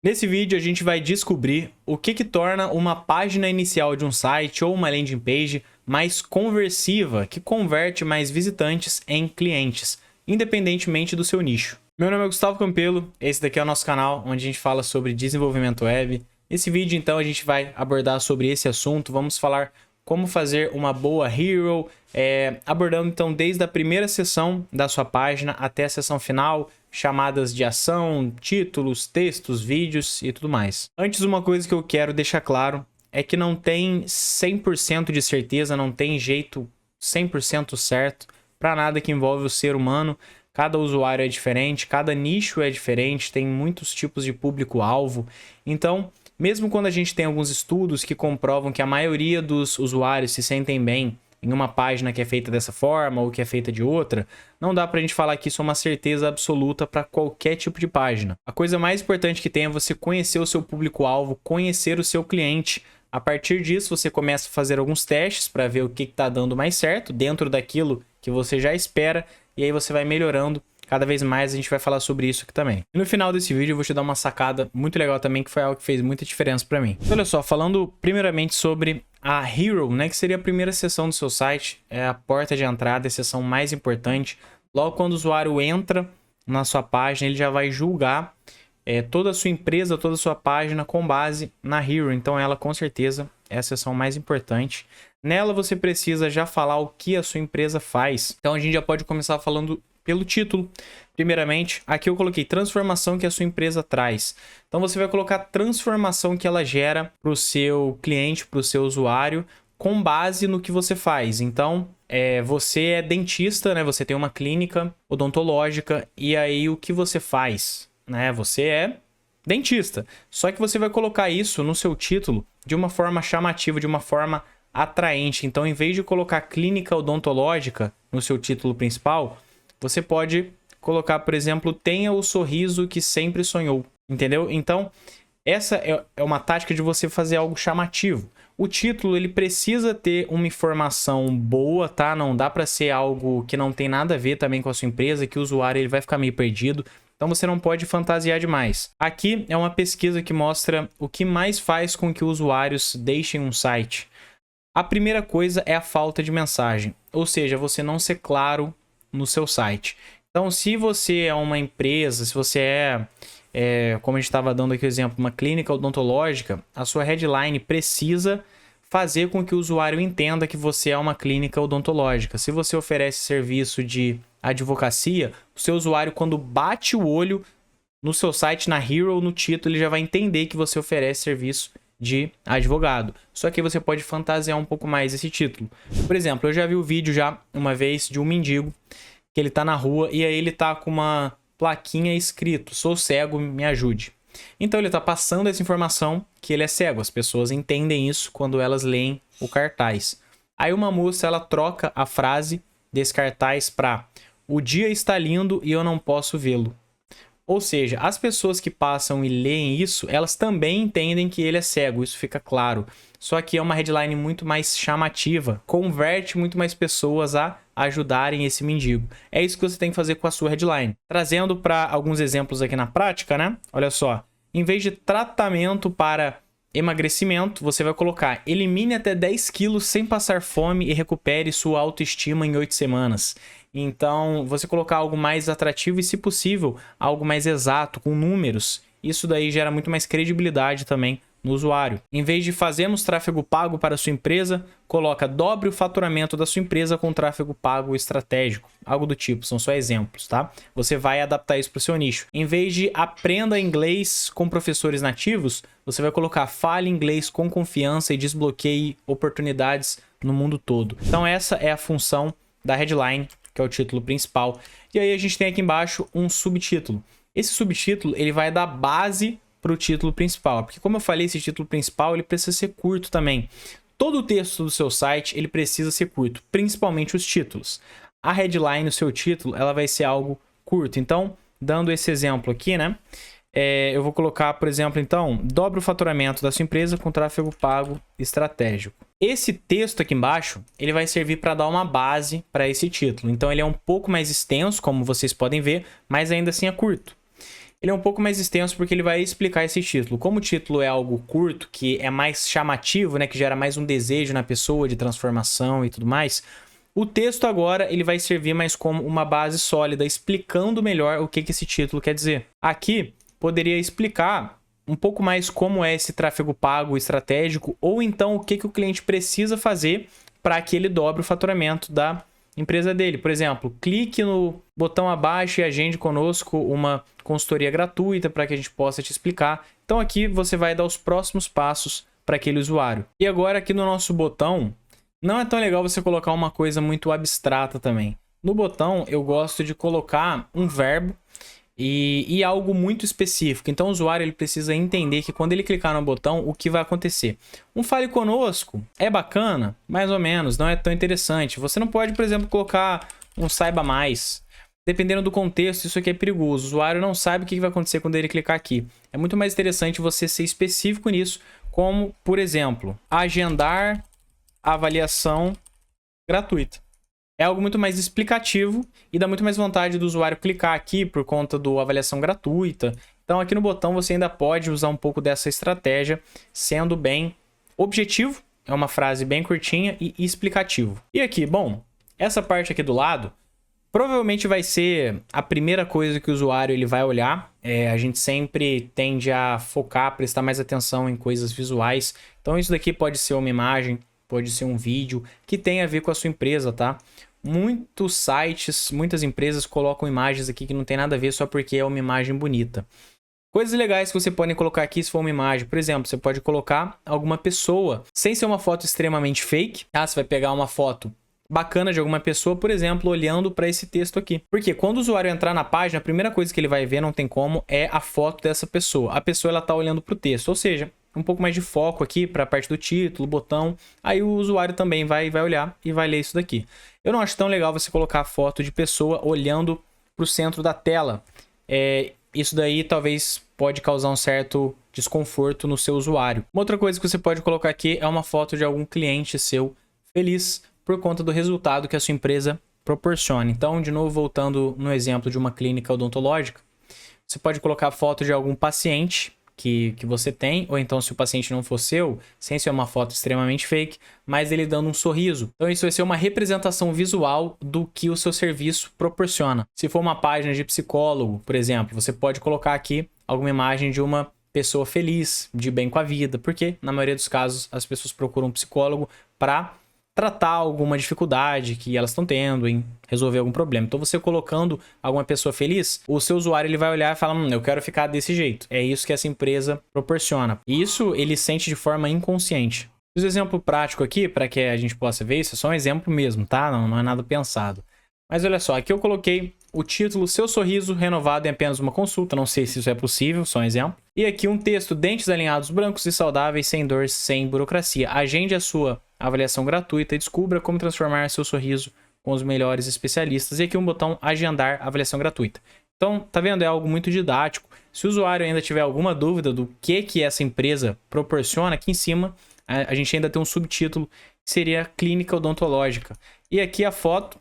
Nesse vídeo a gente vai descobrir o que torna uma página inicial de um site ou uma landing page mais conversiva, que converte mais visitantes em clientes, independentemente do seu nicho. Meu nome é Gustavo Campelo, esse daqui é o nosso canal, onde a gente fala sobre desenvolvimento web. Nesse vídeo, então, a gente vai abordar sobre esse assunto, vamos falar como fazer uma boa hero, abordando então desde a primeira seção da sua página até a seção final, chamadas de ação, títulos, textos, vídeos e tudo mais. Antes, uma coisa que eu quero deixar claro é que não tem 100% de certeza, não tem jeito 100% certo para nada que envolve o ser humano. Cada usuário é diferente, cada nicho é diferente, tem muitos tipos de público-alvo. Então, mesmo quando a gente tem alguns estudos que comprovam que a maioria dos usuários se sentem bem em uma página que é feita dessa forma ou que é feita de outra, não dá pra gente falar que isso é uma certeza absoluta para qualquer tipo de página. A coisa mais importante que tem é você conhecer o seu público-alvo, conhecer o seu cliente. A partir disso, você começa a fazer alguns testes para ver o que está dando mais certo dentro daquilo que você já espera, e aí você vai melhorando cada vez mais. A gente vai falar sobre isso aqui também. E no final desse vídeo eu vou te dar uma sacada muito legal também, que foi algo que fez muita diferença para mim. Olha só, falando primeiramente sobre a Hero, né, que seria a primeira seção do seu site, é a porta de entrada, a seção mais importante. Logo quando o usuário entra na sua página, ele já vai julgar toda a sua empresa, toda a sua página com base na Hero. Então ela com certeza é a seção mais importante. Nela você precisa já falar o que a sua empresa faz. Então a gente já pode começar falando pelo título. Primeiramente, aqui eu coloquei transformação que a sua empresa traz. Então você vai colocar transformação que ela gera para o seu cliente, para o seu usuário, com base no que você faz. Então, você é dentista, né? Você tem uma clínica odontológica, e aí o que você faz? Né? Você é dentista. Só que você vai colocar isso no seu título de uma forma chamativa, de uma forma atraente. Então, em vez de colocar clínica odontológica no seu título principal, você pode colocar, por exemplo, tenha o sorriso que sempre sonhou. Entendeu? Então, essa é uma tática de você fazer algo chamativo. O título, ele precisa ter uma informação boa, tá? Não dá para ser algo que não tem nada a ver também com a sua empresa, que o usuário ele vai ficar meio perdido. Então você não pode fantasiar demais. Aqui é uma pesquisa que mostra o que mais faz com que usuários deixem um site. A primeira coisa é a falta de mensagem, ou seja, você não ser claro no seu site. Então, se você é uma empresa, se você como a gente estava dando aqui o exemplo, uma clínica odontológica, a sua headline precisa fazer com que o usuário entenda que você é uma clínica odontológica. Se você oferece serviço de advocacia, o seu usuário, quando bate o olho no seu site, na Hero, no título, ele já vai entender que você oferece serviço de advogado. Só que você pode fantasiar um pouco mais esse título. Por exemplo, eu já vi o vídeo já uma vez de um mendigo que ele tá na rua e aí ele tá com uma plaquinha escrito: sou cego, me ajude. Então ele tá passando essa informação que ele é cego. As pessoas entendem isso quando elas leem o cartaz. Aí uma moça, ela troca a frase desse cartaz para: o dia está lindo e eu não posso vê-lo. Ou seja, as pessoas que passam e leem isso, elas também entendem que ele é cego, isso fica claro. Só que é uma headline muito mais chamativa, converte muito mais pessoas a ajudarem esse mendigo. É isso que você tem que fazer com a sua headline. Trazendo para alguns exemplos aqui na prática, né? Olha só, em vez de tratamento para emagrecimento, você vai colocar: elimine até 10 quilos sem passar fome e recupere sua autoestima em 8 semanas. Então, você colocar algo mais atrativo e, se possível, algo mais exato, com números. Isso daí gera muito mais credibilidade também no usuário. Em vez de fazermos tráfego pago para a sua empresa, coloca: dobre o faturamento da sua empresa com tráfego pago estratégico. Algo do tipo, são só exemplos, tá? Você vai adaptar isso para o seu nicho. Em vez de aprenda inglês com professores nativos, você vai colocar: fale inglês com confiança e desbloqueie oportunidades no mundo todo. Então essa é a função da headline, que é o título principal. E aí a gente tem aqui embaixo um subtítulo. Esse subtítulo, ele vai dar base para o título principal, porque como eu falei, esse título principal ele precisa ser curto também. Todo o texto do seu site ele precisa ser curto, principalmente os títulos. A headline, o seu título, ela vai ser algo curto. Então, dando esse exemplo aqui, né? Eu vou colocar, por exemplo, então, dobre o faturamento da sua empresa com tráfego pago estratégico. Esse texto aqui embaixo, ele vai servir para dar uma base para esse título. Então, ele é um pouco mais extenso, como vocês podem ver, mas ainda assim é curto. ele é um pouco mais extenso porque ele vai explicar esse título. Como o título é algo curto, que é mais chamativo, né, que gera mais um desejo na pessoa de transformação e tudo mais, o texto agora ele vai servir mais como uma base sólida, explicando melhor o que esse título quer dizer. Aqui poderia explicar um pouco mais como é esse tráfego pago estratégico, ou então o que o cliente precisa fazer para que ele dobre o faturamento da empresa dele. Por exemplo, clique no botão abaixo e agende conosco uma consultoria gratuita para que a gente possa te explicar. Então aqui você vai dar os próximos passos para aquele usuário. E agora aqui no nosso botão, não é tão legal você colocar uma coisa muito abstrata também. No botão eu gosto de colocar um verbo e algo muito específico. Então o usuário ele precisa entender que quando ele clicar no botão, o que vai acontecer. Um Fale Conosco é bacana, mais ou menos, não é tão interessante. Você não pode, por exemplo, colocar um Saiba Mais. Dependendo do contexto, isso aqui é perigoso. O usuário não sabe o que vai acontecer quando ele clicar aqui. É muito mais interessante você ser específico nisso, como, por exemplo, agendar avaliação gratuita. É algo muito mais explicativo e dá muito mais vontade do usuário clicar aqui por conta do avaliação gratuita. Então aqui no botão você ainda pode usar um pouco dessa estratégia, sendo bem objetivo, é uma frase bem curtinha e explicativo. E aqui, bom, essa parte aqui do lado provavelmente vai ser a primeira coisa que o usuário ele vai olhar. A gente sempre tende a focar, prestar mais atenção em coisas visuais. Então isso daqui pode ser uma imagem, pode ser um vídeo que tem a ver com a sua empresa, tá? Muitos sites, muitas empresas colocam imagens aqui que não tem nada a ver só porque é uma imagem bonita. Coisas legais que você pode colocar aqui se for uma imagem. Por exemplo, você pode colocar alguma pessoa sem ser uma foto extremamente fake. Tá? Você vai pegar uma foto bacana de alguma pessoa, por exemplo, olhando para esse texto aqui. Porque quando o usuário entrar na página, a primeira coisa que ele vai ver, não tem como, é a foto dessa pessoa. A pessoa ela tá olhando para o texto, ou seja, um pouco mais de foco aqui para a parte do título, botão. Aí o usuário também vai olhar e vai ler isso daqui. Eu não acho tão legal você colocar a foto de pessoa olhando para o centro da tela. Isso daí talvez pode causar um certo desconforto no seu usuário. Uma outra coisa que você pode colocar aqui é uma foto de algum cliente seu feliz por conta do resultado que a sua empresa proporciona. Então, de novo, voltando no exemplo de uma clínica odontológica, você pode colocar a foto de algum paciente que você tem, ou então se o paciente não for seu, sem ser uma foto extremamente fake, mas ele dando um sorriso. Então isso vai ser uma representação visual do que o seu serviço proporciona. Se for uma página de psicólogo, por exemplo, você pode colocar aqui alguma imagem de uma pessoa feliz, de bem com a vida, porque na maioria dos casos as pessoas procuram um psicólogo para tratar alguma dificuldade que elas estão tendo em resolver algum problema. Então você colocando alguma pessoa feliz, o seu usuário ele vai olhar e falar, eu quero ficar desse jeito. É isso que essa empresa proporciona. E isso ele sente de forma inconsciente. Fiz um exemplo prático aqui para que a gente possa ver, isso é só um exemplo mesmo, tá? Não é nada pensado. Mas olha só, aqui eu coloquei o título Seu Sorriso Renovado em Apenas uma Consulta. Não sei se isso é possível, só um exemplo. E aqui um texto, dentes alinhados brancos e saudáveis, sem dor, sem burocracia. Agende a sua avaliação gratuita e descubra como transformar seu sorriso com os melhores especialistas. E aqui um botão agendar avaliação gratuita. Então, tá vendo? É algo muito didático. Se o usuário ainda tiver alguma dúvida do que essa empresa proporciona, aqui em cima a gente ainda tem um subtítulo que seria Clínica Odontológica. E aqui a foto,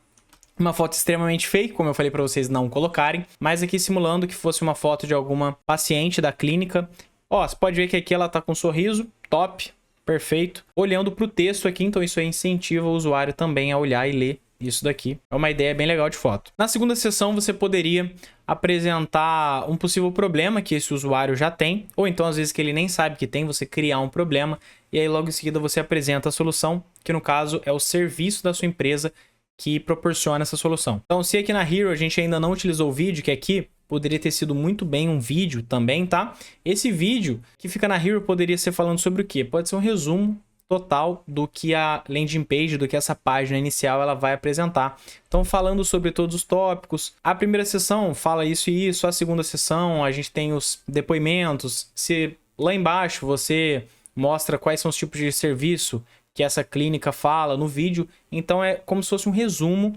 uma foto extremamente fake, como eu falei para vocês não colocarem, mas aqui simulando que fosse uma foto de alguma paciente da clínica. Ó, você pode ver que aqui ela tá com um sorriso, top, perfeito. Olhando para o texto aqui, então isso aí incentiva o usuário também a olhar e ler isso daqui. É uma ideia bem legal de foto. Na segunda seção, você poderia apresentar um possível problema que esse usuário já tem, ou então às vezes que ele nem sabe que tem, você criar um problema, e aí logo em seguida você apresenta a solução, que no caso é o serviço da sua empresa que proporciona essa solução. Então, se aqui na Hero a gente ainda não utilizou o vídeo, que aqui poderia ter sido muito bem um vídeo também, tá? Esse vídeo que fica na Hero poderia ser falando sobre o quê? Pode ser um resumo total do que a landing page, do que essa página inicial ela vai apresentar. Então, falando sobre todos os tópicos. A primeira sessão fala isso e isso, a segunda sessão a gente tem os depoimentos. Se lá embaixo você mostra quais são os tipos de serviço que essa clínica fala no vídeo, então é como se fosse um resumo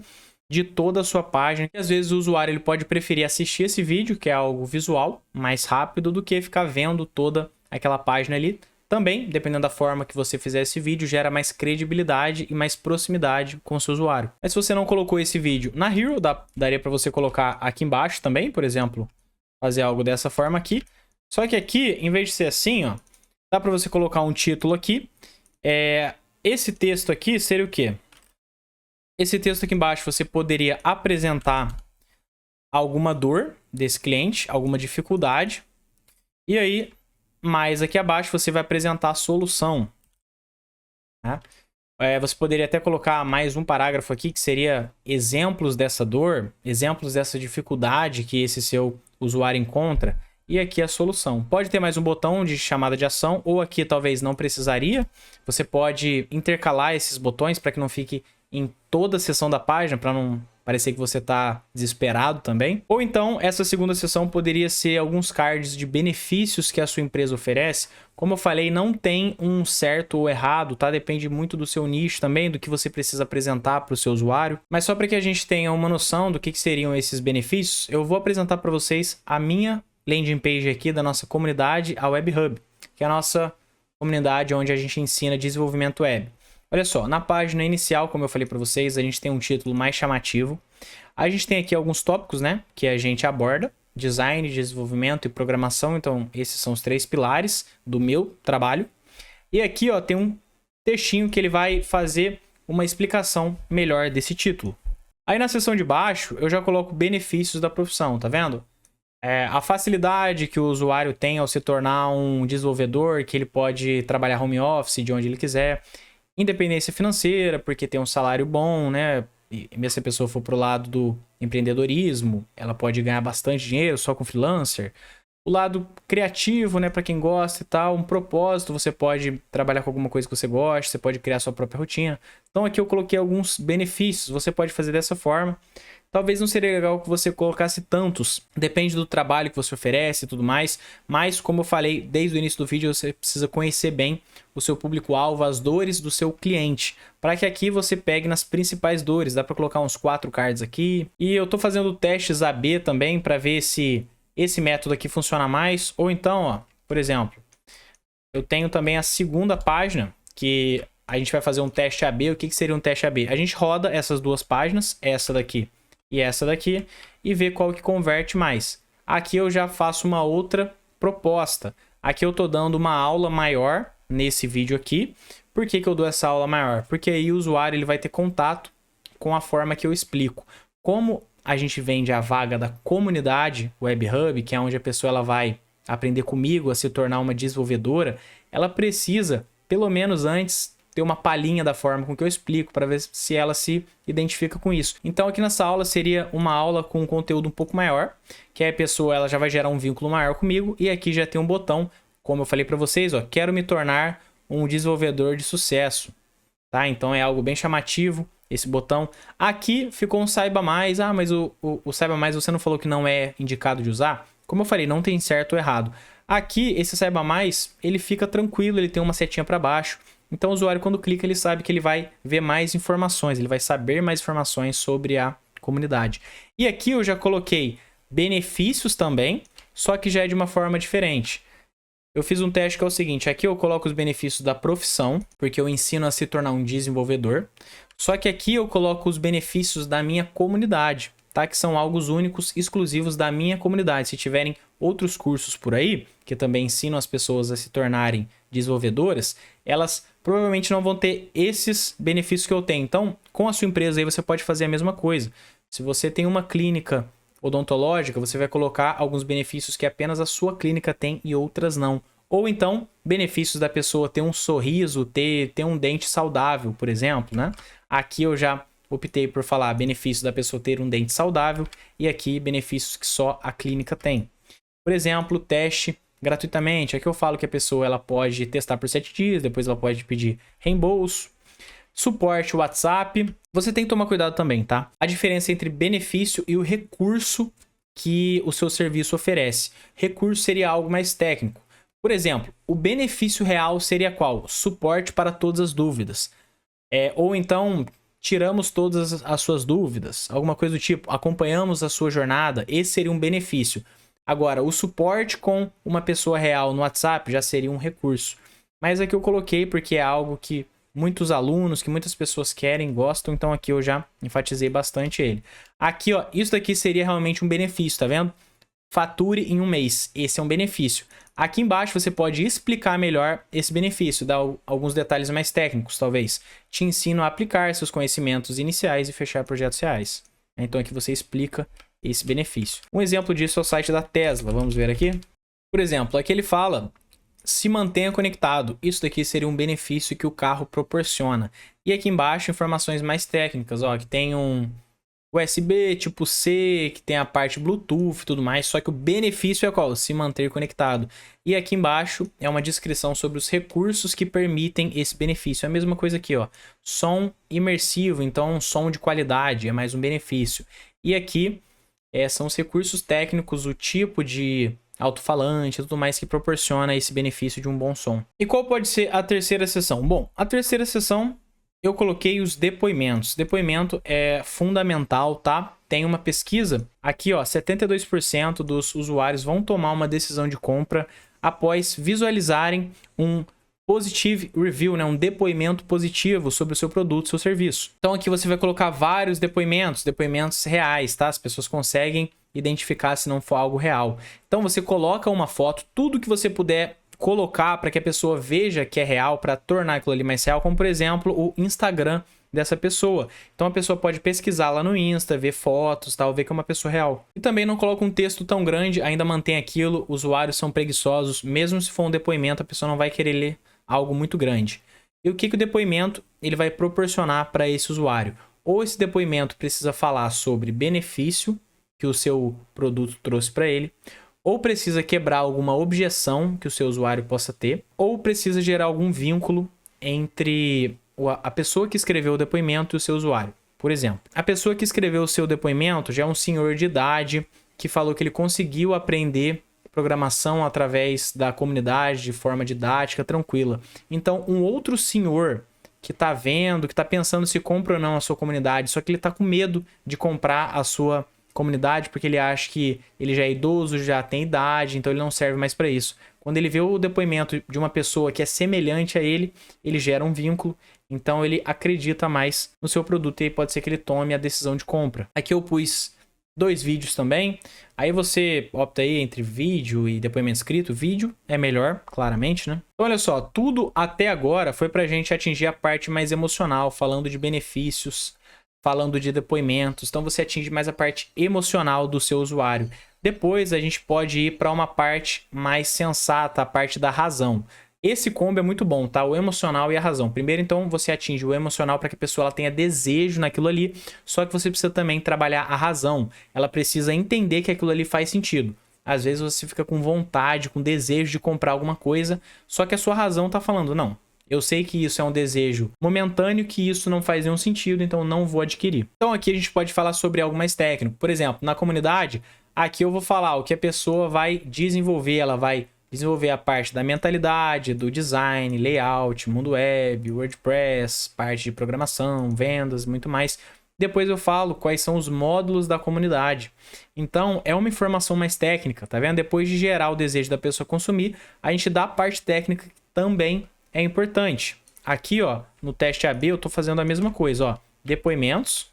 de toda a sua página. E às vezes o usuário ele pode preferir assistir esse vídeo, que é algo visual, mais rápido, do que ficar vendo toda aquela página ali. Também, dependendo da forma que você fizer esse vídeo, gera mais credibilidade e mais proximidade com o seu usuário. Mas se você não colocou esse vídeo na Hero, daria para você colocar aqui embaixo também, por exemplo, fazer algo dessa forma aqui. Só que aqui, em vez de ser assim, ó, dá para você colocar um título aqui. Esse texto aqui seria o quê? Esse texto aqui embaixo você poderia apresentar alguma dor desse cliente, alguma dificuldade. E aí, mais aqui abaixo, você vai apresentar a solução. Né? Você poderia até colocar mais um parágrafo aqui, que seria exemplos dessa dor, exemplos dessa dificuldade que esse seu usuário encontra. E aqui a solução. Pode ter mais um botão de chamada de ação, ou aqui talvez não precisaria. Você pode intercalar esses botões para que não fique em toda a seção da página, para não parecer que você está desesperado também. Ou então, essa segunda seção poderia ser alguns cards de benefícios que a sua empresa oferece. Como eu falei, não tem um certo ou errado, tá? Depende muito do seu nicho também, do que você precisa apresentar para o seu usuário. Mas só para que a gente tenha uma noção do que seriam esses benefícios, eu vou apresentar para vocês a minha landing page aqui da nossa comunidade, a Web Hub, que é a nossa comunidade onde a gente ensina desenvolvimento web. Olha só, na página inicial, como eu falei para vocês, a gente tem um título mais chamativo. A gente tem aqui alguns tópicos, né, que a gente aborda: design, desenvolvimento e programação. Então, esses são os 3 pilares do meu trabalho. E aqui, ó, tem um textinho que ele vai fazer uma explicação melhor desse título. Aí na seção de baixo, eu já coloco benefícios da profissão, tá vendo? A facilidade que o usuário tem ao se tornar um desenvolvedor, que ele pode trabalhar home office de onde ele quiser. Independência financeira, porque tem um salário bom, né? E mesmo se a pessoa for pro lado do empreendedorismo, ela pode ganhar bastante dinheiro só com freelancer. O lado criativo, né, para quem gosta e tal, um propósito, você pode trabalhar com alguma coisa que você gosta, você pode criar sua própria rotina. Então aqui eu coloquei alguns benefícios, você pode fazer dessa forma. Talvez não seria legal que você colocasse tantos, depende do trabalho que você oferece e tudo mais, mas como eu falei desde o início do vídeo, você precisa conhecer bem o seu público-alvo, as dores do seu cliente, para que aqui você pegue nas principais dores. Dá para colocar uns 4 cards aqui, e eu tô fazendo testes AB também para ver se esse método aqui funciona mais, ou então, ó, por exemplo, eu tenho também a segunda página, que a gente vai fazer um teste AB. O que seria um teste AB? A gente roda essas duas páginas, essa daqui e essa daqui, e vê qual que converte mais. Aqui eu já faço uma outra proposta. Aqui eu tô dando uma aula maior nesse vídeo aqui. Por que eu dou essa aula maior? Porque aí o usuário ele vai ter contato com a forma que eu explico. Como a gente vende a vaga da comunidade Web Hub, que é onde a pessoa ela vai aprender comigo a se tornar uma desenvolvedora, ela precisa, pelo menos antes, ter uma palhinha da forma com que eu explico, para ver se ela se identifica com isso. Então aqui nessa aula seria uma aula com um conteúdo um pouco maior, que aí a pessoa ela já vai gerar um vínculo maior comigo, e aqui já tem um botão, como eu falei para vocês, ó, quero me tornar um desenvolvedor de sucesso, tá? Então é algo bem chamativo esse botão. Aqui ficou um saiba mais. Ah, mas o saiba mais você não falou que não é indicado de usar? Como eu falei, não tem certo ou errado. Aqui, esse saiba mais, ele fica tranquilo, ele tem uma setinha para baixo. Então o usuário, quando clica, ele sabe que ele vai ver mais informações, ele vai saber mais informações sobre a comunidade. E aqui eu já coloquei benefícios também, só que já é de uma forma diferente. Eu fiz um teste que é o seguinte: aqui eu coloco os benefícios da profissão, porque eu ensino a se tornar um desenvolvedor. Só que aqui eu coloco os benefícios da minha comunidade, tá? Que são algo únicos, exclusivos da minha comunidade. Se tiverem outros cursos por aí, que também ensinam as pessoas a se tornarem desenvolvedoras, elas provavelmente não vão ter esses benefícios que eu tenho. Então, com a sua empresa aí, você pode fazer a mesma coisa. Se você tem uma clínica odontológica, você vai colocar alguns benefícios que apenas a sua clínica tem e outras não. Ou então, benefícios da pessoa ter um sorriso, ter um dente saudável, por exemplo, né? Aqui eu já optei por falar benefícios da pessoa ter um dente saudável, e aqui benefícios que só a clínica tem. Por exemplo, teste gratuitamente. Aqui eu falo que a pessoa ela pode testar por 7 dias, depois ela pode pedir reembolso. Suporte WhatsApp. Você tem que tomar cuidado também, tá? A diferença entre benefício e o recurso que o seu serviço oferece. Recurso seria algo mais técnico. Por exemplo, o benefício real seria qual? Suporte para todas as dúvidas. Ou então, tiramos todas as suas dúvidas. Alguma coisa do tipo, acompanhamos a sua jornada. Esse seria um benefício. Agora, o suporte com uma pessoa real no WhatsApp já seria um recurso. Mas aqui eu coloquei porque é algo que muitos alunos, que muitas pessoas querem, gostam. Então aqui eu já enfatizei bastante ele. Aqui, ó, isso daqui seria realmente um benefício, tá vendo? fature em um mês. Esse é um benefício. Aqui embaixo você pode explicar melhor esse benefício, dar alguns detalhes mais técnicos, talvez. Te ensino a aplicar seus conhecimentos iniciais e fechar projetos reais. Então aqui você explica esse benefício. Um exemplo disso é o site da Tesla. Vamos ver aqui. Por exemplo, aqui ele fala: se mantenha conectado. Isso daqui seria um benefício que o carro proporciona. E aqui embaixo, informações mais técnicas, ó, que tem um USB tipo C, que tem a parte Bluetooth e tudo mais, só que o benefício é qual? Se manter conectado. E aqui embaixo é uma descrição sobre os recursos que permitem esse benefício. É a mesma coisa aqui, ó. Som imersivo, então um som de qualidade, é mais um benefício. E aqui são os recursos técnicos, o tipo de alto-falante e tudo mais que proporciona esse benefício de um bom som. E qual pode ser a terceira seção? Bom, a terceira seção eu coloquei os depoimentos. Depoimento é fundamental, tá? Tem uma pesquisa aqui, ó, 72% dos usuários vão tomar uma decisão de compra após visualizarem um positive review, né? Um depoimento positivo sobre o seu produto, seu serviço. Então aqui você vai colocar vários depoimentos reais, tá? As pessoas conseguem identificar se não for algo real. Então você coloca uma foto, tudo que você puder colocar para que a pessoa veja que é real, para tornar aquilo ali mais real, como por exemplo o Instagram dessa pessoa. Então a pessoa pode pesquisar lá no Insta, ver fotos, tal, ver que é uma pessoa real. E também não coloca um texto tão grande, ainda mantém aquilo, usuários são preguiçosos, mesmo se for um depoimento, a pessoa não vai querer ler algo muito grande. E o que o depoimento ele vai proporcionar para esse usuário? Ou esse depoimento precisa falar sobre benefício que o seu produto trouxe para ele, ou precisa quebrar alguma objeção que o seu usuário possa ter, ou precisa gerar algum vínculo entre a pessoa que escreveu o depoimento e o seu usuário. Por exemplo, a pessoa que escreveu o seu depoimento já é um senhor de idade que falou que ele conseguiu aprender programação através da comunidade de forma didática, tranquila. Então, um outro senhor que está vendo, que está pensando se compra ou não a sua comunidade, só que ele está com medo de comprar a sua comunidade porque ele acha que ele já é idoso, já tem idade, então ele não serve mais para isso. Quando ele vê o depoimento de uma pessoa que é semelhante a ele, ele gera um vínculo, então ele acredita mais no seu produto e aí pode ser que ele tome a decisão de compra. Aqui eu pus 2 vídeos também, aí você opta aí entre vídeo e depoimento escrito. Vídeo é melhor, claramente, né? Então olha só, tudo até agora foi pra gente atingir a parte mais emocional, falando de benefícios, falando de depoimentos, então você atinge mais a parte emocional do seu usuário. Depois a gente pode ir para uma parte mais sensata, a parte da razão. Esse combo é muito bom, tá? O emocional e a razão. Primeiro, então, você atinge o emocional para que a pessoa ela tenha desejo naquilo ali, só que você precisa também trabalhar a razão. Ela precisa entender que aquilo ali faz sentido. Às vezes você fica com vontade, com desejo de comprar alguma coisa, só que a sua razão tá falando, não, eu sei que isso é um desejo momentâneo, que isso não faz nenhum sentido, então não vou adquirir. Então aqui a gente pode falar sobre algo mais técnico. Por exemplo, na comunidade, aqui eu vou falar o que a pessoa vai desenvolver. Ela vai desenvolver a parte da mentalidade, do design, layout, mundo web, WordPress, parte de programação, vendas, muito mais. Depois eu falo quais são os módulos da comunidade. Então, é uma informação mais técnica, tá vendo? Depois de gerar o desejo da pessoa consumir, a gente dá a parte técnica que também é importante. Aqui, ó, no teste AB, eu tô fazendo a mesma coisa, ó. Depoimentos,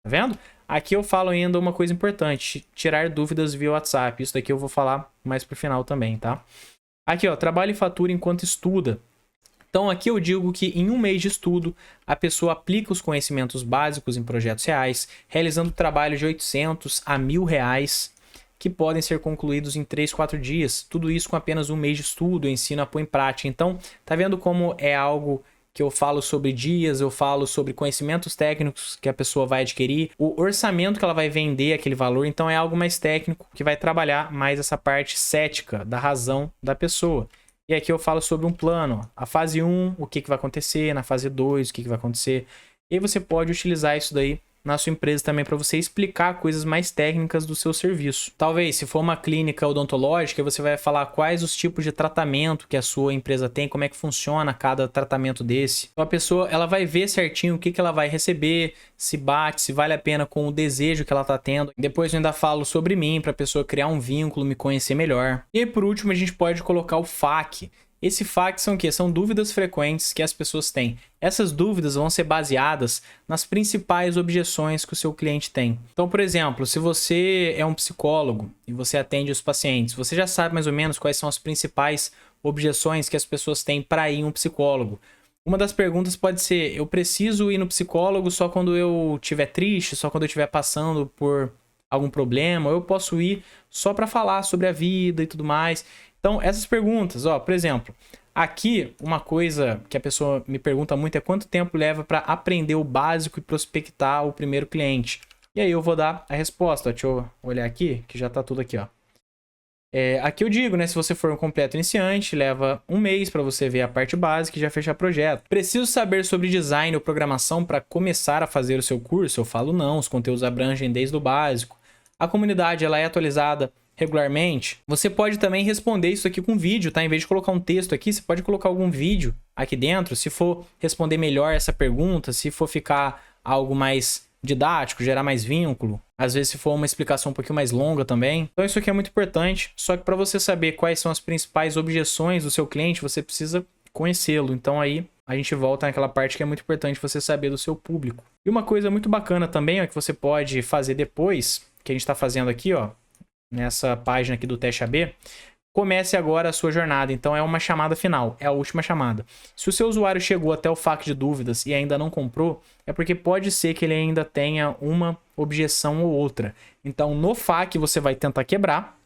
tá vendo? Aqui eu falo ainda uma coisa importante, tirar dúvidas via WhatsApp. Isso daqui eu vou falar mais pro final também, tá? Aqui, ó, trabalho e fatura enquanto estuda. Então aqui eu digo que em um mês de estudo, a pessoa aplica os conhecimentos básicos em projetos reais, realizando trabalho de 800 a R$1.000, que podem ser concluídos em 3, 4 dias. Tudo isso com apenas um mês de estudo, eu ensino a pôr em prática. Então, tá vendo como é algo que eu falo sobre dias, eu falo sobre conhecimentos técnicos que a pessoa vai adquirir, o orçamento que ela vai vender aquele valor, então é algo mais técnico que vai trabalhar mais essa parte cética da razão da pessoa. E aqui eu falo sobre um plano, a fase 1, o que vai acontecer, na fase 2, o que vai acontecer. E aí você pode utilizar isso daí na sua empresa também para você explicar coisas mais técnicas do seu serviço. Talvez, se for uma clínica odontológica, você vai falar quais os tipos de tratamento que a sua empresa tem, como é que funciona cada tratamento desse. Então a pessoa ela vai ver certinho o que ela vai receber, se bate, se vale a pena com o desejo que ela está tendo. Depois eu ainda falo sobre mim, para a pessoa criar um vínculo, me conhecer melhor. E aí por último a gente pode colocar o FAQ. Esse FAQ são o quê? São dúvidas frequentes que as pessoas têm. Essas dúvidas vão ser baseadas nas principais objeções que o seu cliente tem. Então, por exemplo, se você é um psicólogo e você atende os pacientes, você já sabe mais ou menos quais são as principais objeções que as pessoas têm para ir em um psicólogo. Uma das perguntas pode ser: eu preciso ir no psicólogo só quando eu estiver triste, só quando eu estiver passando por algum problema, ou eu posso ir só para falar sobre a vida e tudo mais. Então, essas perguntas, ó, por exemplo, aqui uma coisa que a pessoa me pergunta muito é quanto tempo leva para aprender o básico e prospectar o primeiro cliente. E aí eu vou dar a resposta. Deixa eu olhar aqui, que já tá tudo aqui, ó. Aqui eu digo, né? Se você for um completo iniciante, leva um mês para você ver a parte básica e já fechar projeto. Preciso saber sobre design ou programação para começar a fazer o seu curso? Eu falo não, os conteúdos abrangem desde o básico. A comunidade ela é atualizada regularmente. Você pode também responder isso aqui com vídeo, tá? Em vez de colocar um texto aqui, você pode colocar algum vídeo aqui dentro. Se for responder melhor essa pergunta, se for ficar algo mais didático, gerar mais vínculo, às vezes se for uma explicação um pouquinho mais longa também. Então isso aqui é muito importante, só que para você saber quais são as principais objeções do seu cliente, você precisa conhecê-lo. Então aí a gente volta naquela parte que é muito importante você saber do seu público. E uma coisa muito bacana também, ó, que você pode fazer depois, que a gente está fazendo aqui, ó, nessa página aqui do Teste AB, comece agora a sua jornada. Então é uma chamada final, é a última chamada. Se o seu usuário chegou até o FAQ de dúvidas e ainda não comprou, é porque pode ser que ele ainda tenha uma objeção ou outra. Então no FAQ você vai tentar quebrar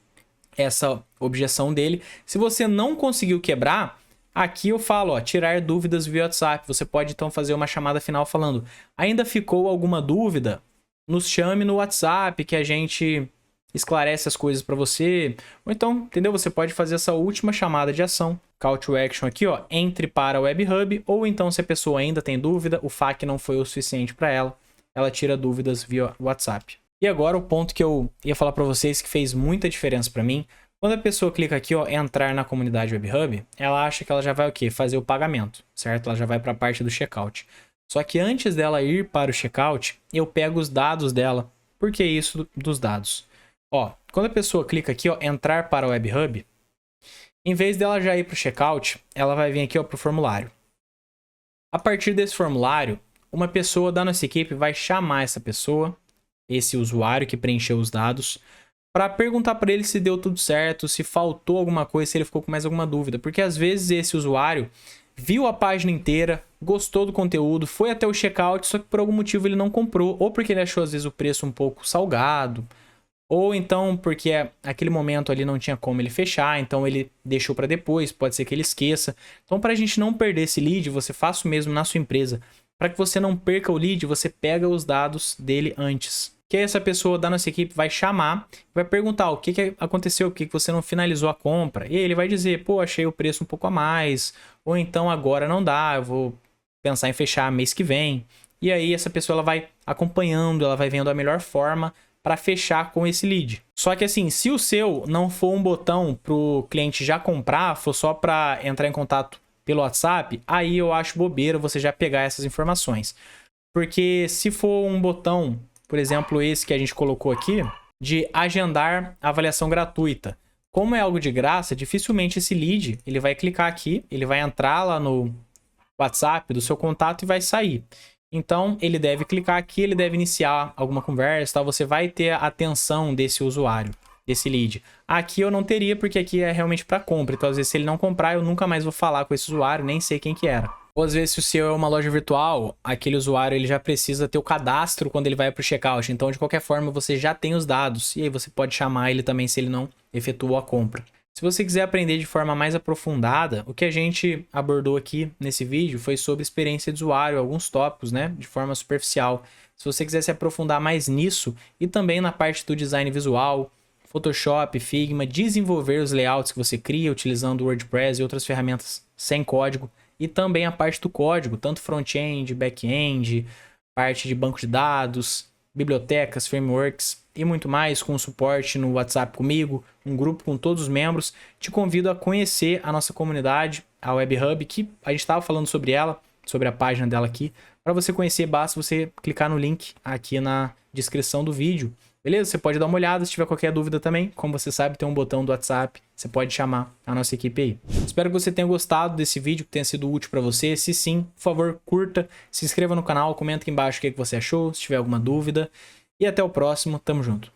essa objeção dele. Se você não conseguiu quebrar, aqui eu falo, ó, tirar dúvidas via WhatsApp. Você pode então fazer uma chamada final falando: ainda ficou alguma dúvida? Nos chame no WhatsApp que a gente esclarece as coisas para você. Ou então, entendeu? Você pode fazer essa última chamada de ação, call to action aqui, ó, entre para o Web Hub, ou então se a pessoa ainda tem dúvida, o FAQ não foi o suficiente para ela, ela tira dúvidas via WhatsApp. E agora o ponto que eu ia falar para vocês que fez muita diferença para mim, quando a pessoa clica aqui, ó, entrar na comunidade Web Hub, ela acha que ela já vai o quê? Fazer o pagamento, certo? Ela já vai para a parte do checkout. Só que antes dela ir para o checkout, eu pego os dados dela. Por que isso dos dados? Ó, quando a pessoa clica aqui, ó, entrar para o Web Hub, em vez dela já ir para o checkout, ela vai vir aqui, ó, para o formulário. A partir desse formulário, uma pessoa da nossa equipe vai chamar essa pessoa, esse usuário que preencheu os dados, para perguntar para ele se deu tudo certo, se faltou alguma coisa, se ele ficou com mais alguma dúvida. Porque às vezes esse usuário viu a página inteira, gostou do conteúdo, foi até o checkout, só que por algum motivo ele não comprou, ou porque ele achou às vezes o preço um pouco salgado, ou então porque aquele momento ali não tinha como ele fechar, então ele deixou para depois, pode ser que ele esqueça. Então, para a gente não perder esse lead, você faça o mesmo na sua empresa. Para que você não perca o lead, você pega os dados dele antes. Que aí essa pessoa da nossa equipe vai chamar, vai perguntar o que aconteceu, por que você não finalizou a compra. E aí ele vai dizer: pô, achei o preço um pouco a mais, ou então agora não dá, eu vou pensar em fechar mês que vem. E aí essa pessoa ela vai acompanhando, ela vai vendo a melhor forma para fechar com esse lead. Só que assim, se o seu não for um botão pro cliente já comprar, for só para entrar em contato pelo WhatsApp, aí eu acho bobeira você já pegar essas informações. Porque se for um botão, por exemplo, esse que a gente colocou aqui, de agendar avaliação gratuita. Como é algo de graça, dificilmente esse lead, ele vai clicar aqui, ele vai entrar lá no WhatsApp do seu contato e vai sair. Então, ele deve clicar aqui, ele deve iniciar alguma conversa, tá? Você vai ter a atenção desse usuário, desse lead. Aqui eu não teria, porque aqui é realmente para compra. Então, às vezes, se ele não comprar, eu nunca mais vou falar com esse usuário, nem sei quem que era. Ou, às vezes, se o seu é uma loja virtual, aquele usuário ele já precisa ter o cadastro quando ele vai para o checkout. Então, de qualquer forma, você já tem os dados. E aí você pode chamar ele também se ele não efetuou a compra. Se você quiser aprender de forma mais aprofundada, o que a gente abordou aqui nesse vídeo foi sobre experiência de usuário, alguns tópicos, né, de forma superficial. Se você quiser se aprofundar mais nisso e também na parte do design visual, Photoshop, Figma, desenvolver os layouts que você cria utilizando o WordPress e outras ferramentas sem código, e também a parte do código, tanto front-end, back-end, parte de banco de dados, bibliotecas, frameworks e muito mais, com suporte no WhatsApp comigo, um grupo com todos os membros. Te convido a conhecer a nossa comunidade, a Web Hub, que a gente estava falando sobre ela, sobre a página dela aqui. Para você conhecer, basta você clicar no link aqui na descrição do vídeo. Beleza? Você pode dar uma olhada, se tiver qualquer dúvida também. Como você sabe, tem um botão do WhatsApp, você pode chamar a nossa equipe aí. Espero que você tenha gostado desse vídeo, que tenha sido útil para você. Se sim, por favor, curta, se inscreva no canal, comenta aqui embaixo o que você achou, se tiver alguma dúvida. E até o próximo, tamo junto.